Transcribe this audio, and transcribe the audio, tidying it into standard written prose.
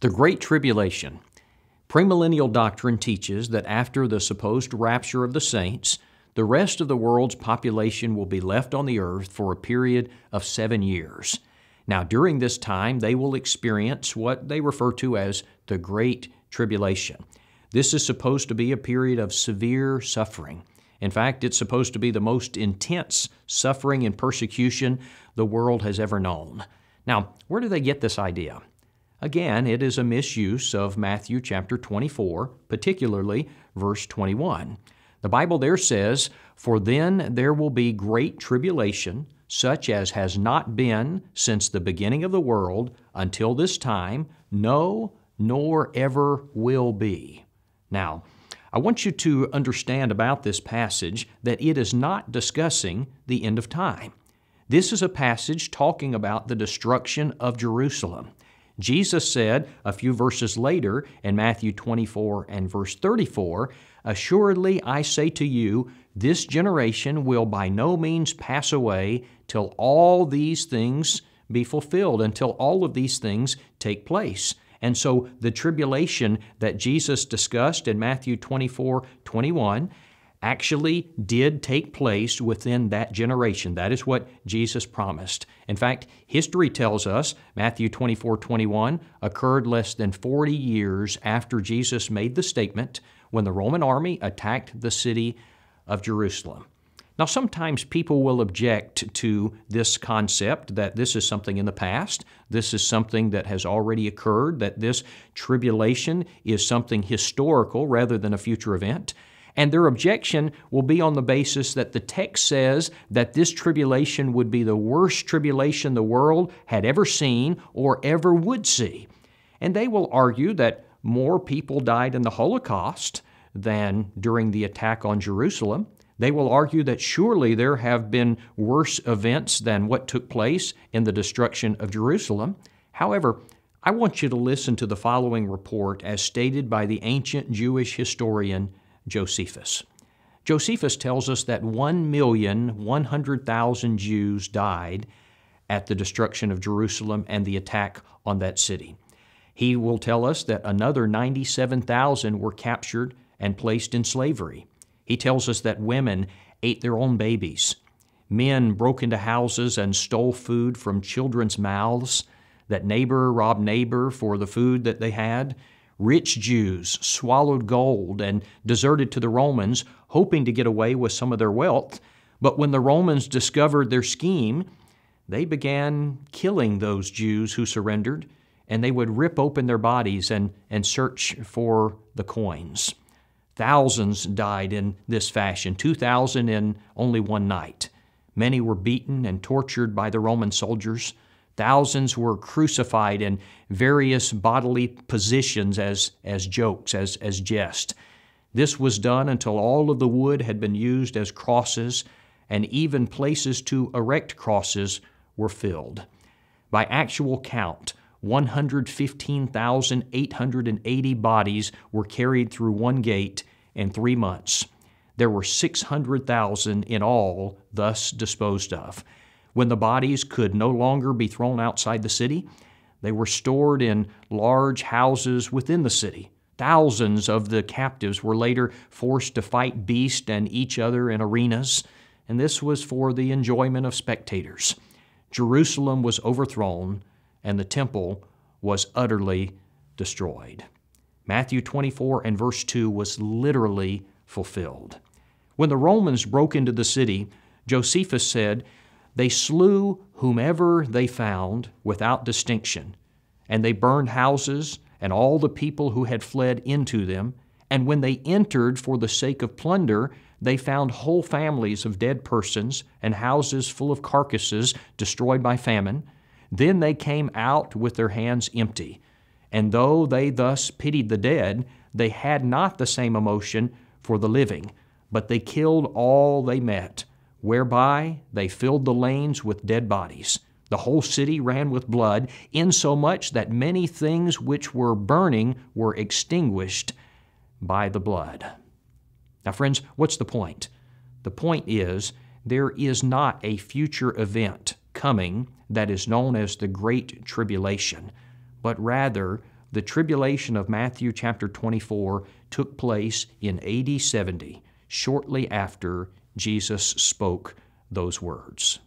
The Great Tribulation. Premillennial doctrine teaches that after the supposed rapture of the saints, the rest of the world's population will be left on the earth for a period of 7 years. Now, during this time, they will experience what they refer to as the Great Tribulation. This is supposed to be a period of severe suffering. In fact, it's supposed to be the most intense suffering and persecution the world has ever known. Now, where do they get this idea? Again, it is a misuse of Matthew chapter 24, particularly verse 21. The Bible there says, "For then there will be great tribulation, such as has not been since the beginning of the world until this time, no, nor ever will be." Now, I want you to understand about this passage that it is not discussing the end of time. This is a passage talking about the destruction of Jerusalem. Jesus said a few verses later in Matthew 24 and verse 34, "Assuredly I say to you, this generation will by no means pass away till all these things be fulfilled," until all of these things take place. And so the tribulation that Jesus discussed in Matthew 24:21 actually did take place within that generation. That is what Jesus promised. In fact, history tells us Matthew 24:21 occurred less than 40 years after Jesus made the statement when the Roman army attacked the city of Jerusalem. Now, sometimes people will object to this concept that this is something in the past, this is something that has already occurred, that this tribulation is something historical rather than a future event. And their objection will be on the basis that the text says that this tribulation would be the worst tribulation the world had ever seen or ever would see. And they will argue that more people died in the Holocaust than during the attack on Jerusalem. They will argue that surely there have been worse events than what took place in the destruction of Jerusalem. However, I want you to listen to the following report as stated by the ancient Jewish historian Josephus. Josephus tells us that 1,100,000 Jews died at the destruction of Jerusalem and the attack on that city. He will tell us that another 97,000 were captured and placed in slavery. He tells us that women ate their own babies. Men broke into houses and stole food from children's mouths, that neighbor robbed neighbor for the food that they had. Rich Jews swallowed gold and deserted to the Romans, hoping to get away with some of their wealth. But when the Romans discovered their scheme, they began killing those Jews who surrendered, and they would rip open their bodies and search for the coins. Thousands died in this fashion, 2,000 in only one night. Many were beaten and tortured by the Roman soldiers. Thousands were crucified in various bodily positions as jokes, as jest. This was done until all of the wood had been used as crosses, and even places to erect crosses were filled. By actual count, 115,880 bodies were carried through one gate in 3 months. There were 600,000 in all thus disposed of. When the bodies could no longer be thrown outside the city, they were stored in large houses within the city. Thousands of the captives were later forced to fight beasts and each other in arenas, and this was for the enjoyment of spectators. Jerusalem was overthrown, and the temple was utterly destroyed. Matthew 24 and verse 2 was literally fulfilled. When the Romans broke into the city, Josephus said, "They slew whomever they found without distinction, and they burned houses and all the people who had fled into them. And when they entered for the sake of plunder, they found whole families of dead persons and houses full of carcasses destroyed by famine. Then they came out with their hands empty. And though they thus pitied the dead, they had not the same emotion for the living, but they killed all they met, whereby they filled the lanes with dead bodies. The whole city ran with blood, insomuch that many things which were burning were extinguished by the blood." Now, friends, what's the point? The point is, there is not a future event coming that is known as the Great Tribulation, but rather The tribulation of Matthew chapter 24 took place in AD 70, shortly after Jesus spoke those words.